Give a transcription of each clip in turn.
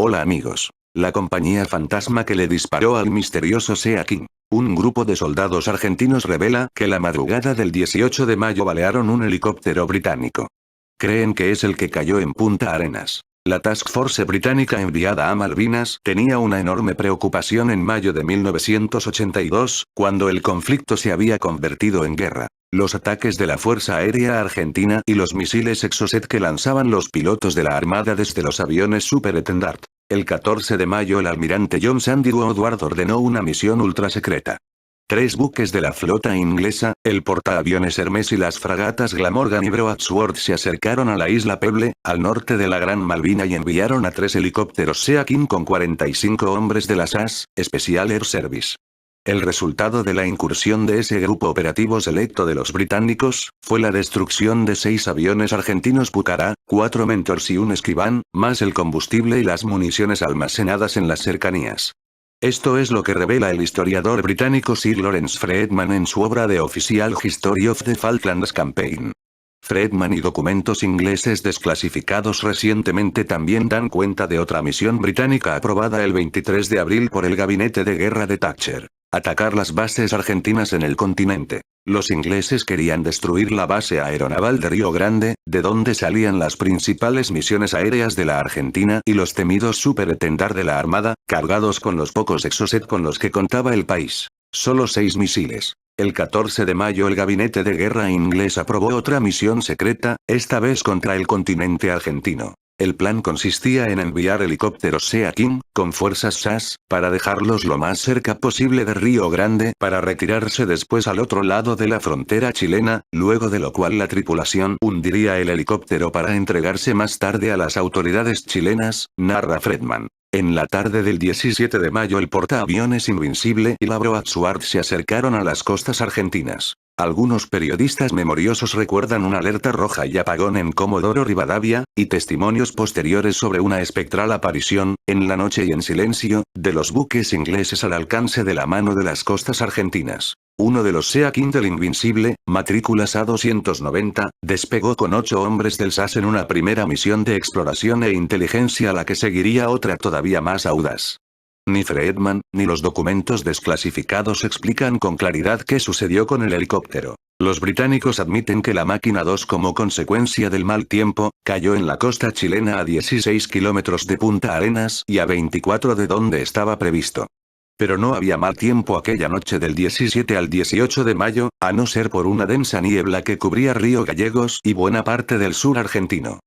Hola amigos. La compañía fantasma que le disparó al misterioso Sea King. Un grupo de soldados argentinos revela que la madrugada del 18 de mayo balearon un helicóptero británico. Creen que es el que cayó en Punta Arenas. La Task Force británica enviada a Malvinas tenía una enorme preocupación en mayo de 1982, cuando el conflicto se había convertido en guerra. Los ataques de la Fuerza Aérea Argentina y los misiles Exocet que lanzaban los pilotos de la Armada desde los aviones Superetendard. El 14 de mayo el almirante John Sandy Woodward ordenó una misión ultrasecreta. 3 buques de la flota inglesa, el portaaviones Hermes y las fragatas Glamorgan y Broadsword se acercaron a la isla Pebble, al norte de la Gran Malvina y enviaron a 3 helicópteros Sea King con 45 hombres de la SAS, Special Air Service. El resultado de la incursión de ese grupo operativo selecto de los británicos, fue la destrucción de 6 aviones argentinos Pucará, 4 Mentors y un Escribán, más el combustible y las municiones almacenadas en las cercanías. Esto es lo que revela el historiador británico Sir Lawrence Freedman en su obra The Official History of the Falklands Campaign. Freedman y documentos ingleses desclasificados recientemente también dan cuenta de otra misión británica aprobada el 23 de abril por el gabinete de guerra de Thatcher. Atacar las bases argentinas en el continente. Los ingleses querían destruir la base aeronaval de Río Grande, de donde salían las principales misiones aéreas de la Argentina y los temidos Superetendard de la Armada, cargados con los pocos Exocet con los que contaba el país. Solo 6 misiles. El 14 de mayo el gabinete de guerra inglés aprobó otra misión secreta, esta vez contra el continente argentino. El plan consistía en enviar helicópteros Sea King, con fuerzas SAS, para dejarlos lo más cerca posible de Río Grande para retirarse después al otro lado de la frontera chilena, luego de lo cual la tripulación hundiría el helicóptero para entregarse más tarde a las autoridades chilenas, narra Freedman. En la tarde del 17 de mayo el portaaviones Invincible y la Broadsword se acercaron a las costas argentinas. Algunos periodistas memoriosos recuerdan una alerta roja y apagón en Comodoro Rivadavia, y testimonios posteriores sobre una espectral aparición, en la noche y en silencio, de los buques ingleses al alcance de la mano de las costas argentinas. Uno de los Sea King del Invincible, matrícula SA-290, despegó con 8 hombres del SAS en una primera misión de exploración e inteligencia a la que seguiría otra todavía más audaz. Ni Freedman, ni los documentos desclasificados explican con claridad qué sucedió con el helicóptero. Los británicos admiten que la máquina 2 como consecuencia del mal tiempo, cayó en la costa chilena a 16 kilómetros de Punta Arenas y a 24 de donde estaba previsto. Pero no había mal tiempo aquella noche del 17 al 18 de mayo, a no ser por una densa niebla que cubría Río Gallegos y buena parte del sur argentino.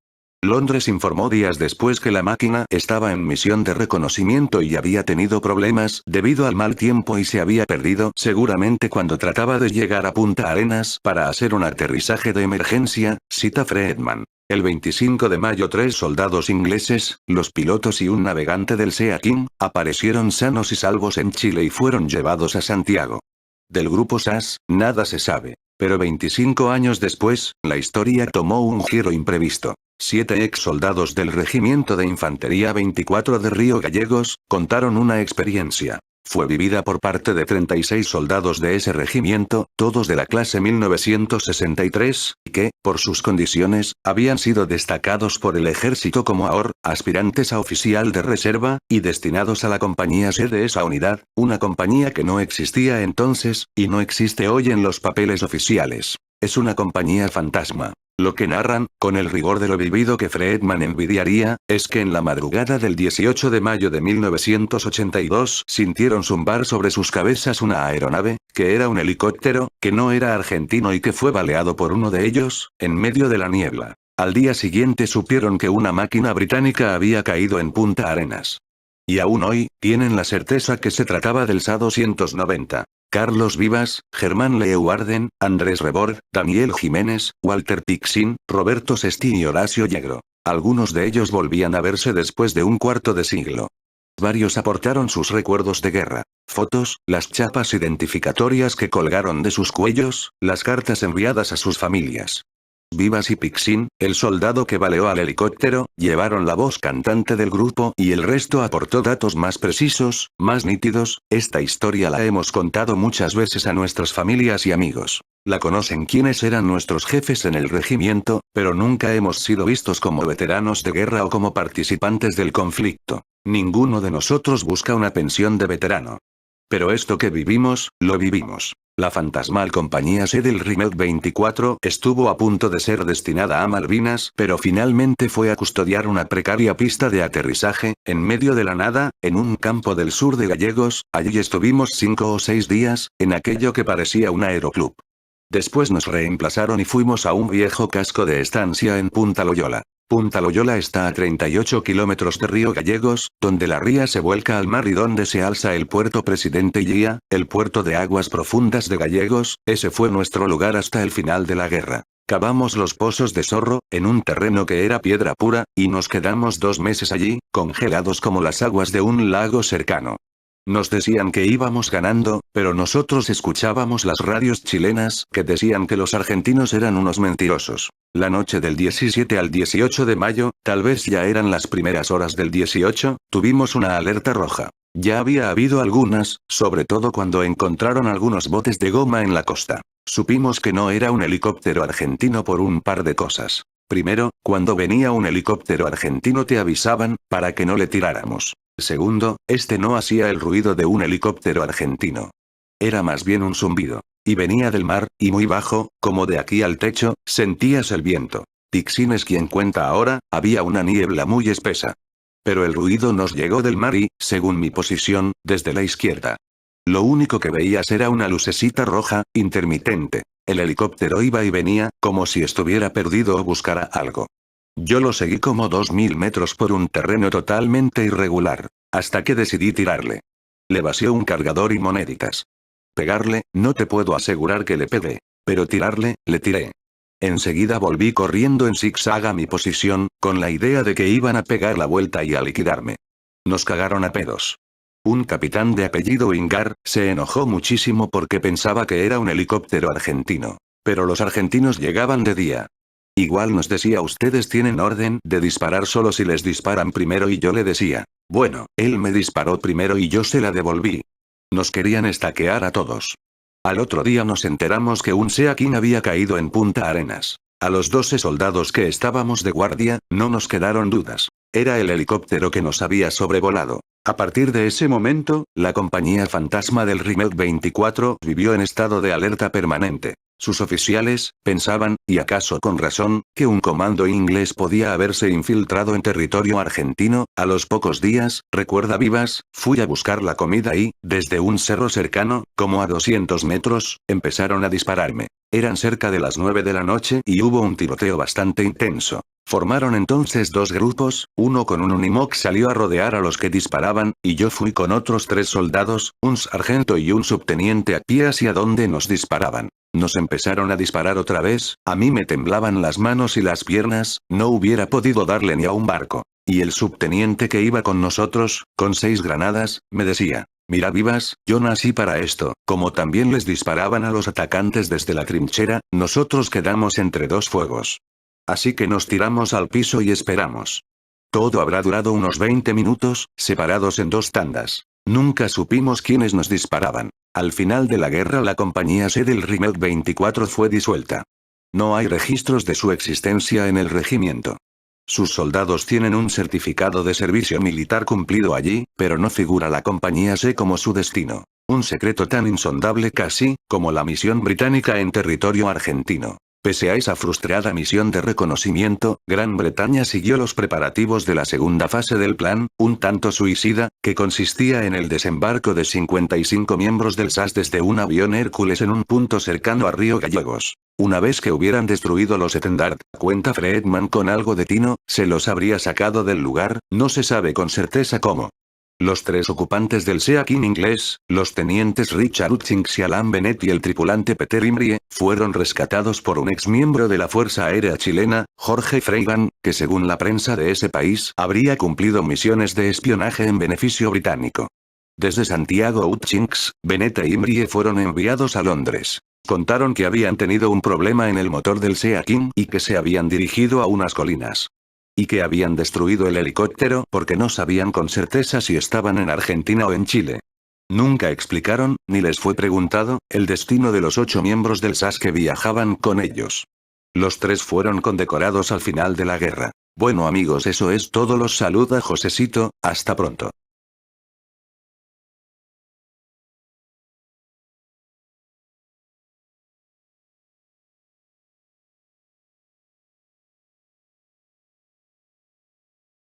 Londres informó días después que la máquina estaba en misión de reconocimiento y había tenido problemas debido al mal tiempo y se había perdido seguramente cuando trataba de llegar a Punta Arenas para hacer un aterrizaje de emergencia, cita Freedman. El 25 de mayo 3 soldados ingleses, los pilotos y un navegante del Sea King, aparecieron sanos y salvos en Chile y fueron llevados a Santiago. Del grupo SAS, nada se sabe. Pero 25 años después, la historia tomó un giro imprevisto. 7 ex soldados del Regimiento de Infantería 24 de Río Gallegos, contaron una experiencia. Fue vivida por parte de 36 soldados de ese regimiento, todos de la clase 1963, que, por sus condiciones, habían sido destacados por el ejército como aspirantes a oficial de reserva, y destinados a la compañía C de esa unidad, una compañía que no existía entonces, y no existe hoy en los papeles oficiales. Es una compañía fantasma. Lo que narran, con el rigor de lo vivido que Freedman envidiaría, es que en la madrugada del 18 de mayo de 1982 sintieron zumbar sobre sus cabezas una aeronave, que era un helicóptero, que no era argentino y que fue baleado por uno de ellos, en medio de la niebla. Al día siguiente supieron que una máquina británica había caído en Punta Arenas. Y aún hoy, tienen la certeza que se trataba del SA-290. Carlos Vivas, Germán Leeuwarden, Andrés Rebord, Daniel Jiménez, Walter Pixin, Roberto Sesti y Horacio Yegro. Algunos de ellos volvían a verse después de un cuarto de siglo. Varios aportaron sus recuerdos de guerra, fotos, las chapas identificatorias que colgaron de sus cuellos, las cartas enviadas a sus familias. Vivas y Pixin, el soldado que baleó al helicóptero, llevaron la voz cantante del grupo y el resto aportó datos más precisos, más nítidos. Esta historia la hemos contado muchas veces a nuestras familias y amigos. La conocen quienes eran nuestros jefes en el regimiento, pero nunca hemos sido vistos como veteranos de guerra o como participantes del conflicto. Ninguno de nosotros busca una pensión de veterano. Pero esto que vivimos, lo vivimos. La fantasmal compañía C del Remake 24 estuvo a punto de ser destinada a Malvinas, pero finalmente fue a custodiar una precaria pista de aterrizaje, en medio de la nada, en un campo del sur de Gallegos. Allí estuvimos 5 o 6 días, en aquello que parecía un aeroclub. Después nos reemplazaron y fuimos a un viejo casco de estancia en Punta Loyola. Punta Loyola está a 38 kilómetros de Río Gallegos, donde la ría se vuelca al mar y donde se alza el puerto Presidente Guía, el puerto de aguas profundas de Gallegos. Ese fue nuestro lugar hasta el final de la guerra. Cavamos los pozos de Zorro, en un terreno que era piedra pura, y nos quedamos 2 meses allí, congelados como las aguas de un lago cercano. Nos decían que íbamos ganando, pero nosotros escuchábamos las radios chilenas que decían que los argentinos eran unos mentirosos. La noche del 17 al 18 de mayo, tal vez ya eran las primeras horas del 18, tuvimos una alerta roja. Ya había habido algunas, sobre todo cuando encontraron algunos botes de goma en la costa. Supimos que no era un helicóptero argentino por un par de cosas. Primero, cuando venía un helicóptero argentino te avisaban, para que no le tiráramos. Segundo, este no hacía el ruido de un helicóptero argentino. Era más bien un zumbido. Y venía del mar, y muy bajo, como de aquí al techo, sentías el viento. Tixin es quien cuenta ahora, había una niebla muy espesa. Pero el ruido nos llegó del mar y, según mi posición, desde la izquierda. Lo único que veías era una lucecita roja, intermitente. El helicóptero iba y venía, como si estuviera perdido o buscara algo. Yo lo seguí como 2000 metros por un terreno totalmente irregular, hasta que decidí tirarle. Le vació un cargador y moneditas. Pegarle, no te puedo asegurar que le pegué. Pero tirarle, le tiré. Enseguida volví corriendo en zigzag a mi posición, con la idea de que iban a pegar la vuelta y a liquidarme. Nos cagaron a pedos. Un capitán de apellido Ingar, se enojó muchísimo porque pensaba que era un helicóptero argentino. Pero los argentinos llegaban de día. Igual nos decía ustedes tienen orden de disparar solo si les disparan primero y yo le decía. Bueno, él me disparó primero y yo se la devolví. Nos querían estaquear a todos. Al otro día nos enteramos que un Sea King había caído en Punta Arenas. A los 12 soldados que estábamos de guardia, no nos quedaron dudas. Era el helicóptero que nos había sobrevolado. A partir de ese momento, la compañía fantasma del Remake 24 vivió en estado de alerta permanente. Sus oficiales, pensaban, y acaso con razón, que un comando inglés podía haberse infiltrado en territorio argentino. A los pocos días, recuerda Vivas, fui a buscar la comida y, desde un cerro cercano, como a 200 metros, empezaron a dispararme. Eran cerca de las 9 de la noche y hubo un tiroteo bastante intenso. Formaron entonces 2 grupos, uno con un Unimog salió a rodear a los que disparaban, y yo fui con otros 3 soldados, un sargento y un subteniente a pie hacia donde nos disparaban. Nos empezaron a disparar otra vez, a mí me temblaban las manos y las piernas, no hubiera podido darle ni a un barco. Y el subteniente que iba con nosotros, con 6 granadas, me decía, mira Vivas, yo nací para esto. Como también les disparaban a los atacantes desde la trinchera, nosotros quedamos entre 2 fuegos. Así que nos tiramos al piso y esperamos. Todo habrá durado unos 20 minutos, separados en 2 tandas. Nunca supimos quiénes nos disparaban. Al final de la guerra la compañía C del Remake 24 fue disuelta. No hay registros de su existencia en el regimiento. Sus soldados tienen un certificado de servicio militar cumplido allí, pero no figura la compañía C como su destino. Un secreto tan insondable casi, como la misión británica en territorio argentino. Pese a esa frustrada misión de reconocimiento, Gran Bretaña siguió los preparativos de la segunda fase del plan, un tanto suicida, que consistía en el desembarco de 55 miembros del SAS desde un avión Hércules en un punto cercano a Río Gallegos. Una vez que hubieran destruido los Etendard, cuenta Friedman con algo de tino, se los habría sacado del lugar, no se sabe con certeza cómo. Los 3 ocupantes del Sea King inglés, los tenientes Richard Hutchings y Alan Bennett y el tripulante Peter Imrie, fueron rescatados por un exmiembro de la Fuerza Aérea Chilena, Jorge Freigan, que según la prensa de ese país, habría cumplido misiones de espionaje en beneficio británico. Desde Santiago Hutchings, Bennett e Imrie fueron enviados a Londres. Contaron que habían tenido un problema en el motor del Sea King y que se habían dirigido a unas colinas. Y que habían destruido el helicóptero porque no sabían con certeza si estaban en Argentina o en Chile. Nunca explicaron, ni les fue preguntado, el destino de los 8 miembros del SAS que viajaban con ellos. Los 3 fueron condecorados al final de la guerra. Bueno amigos, eso es todo, los saluda Josecito, hasta pronto.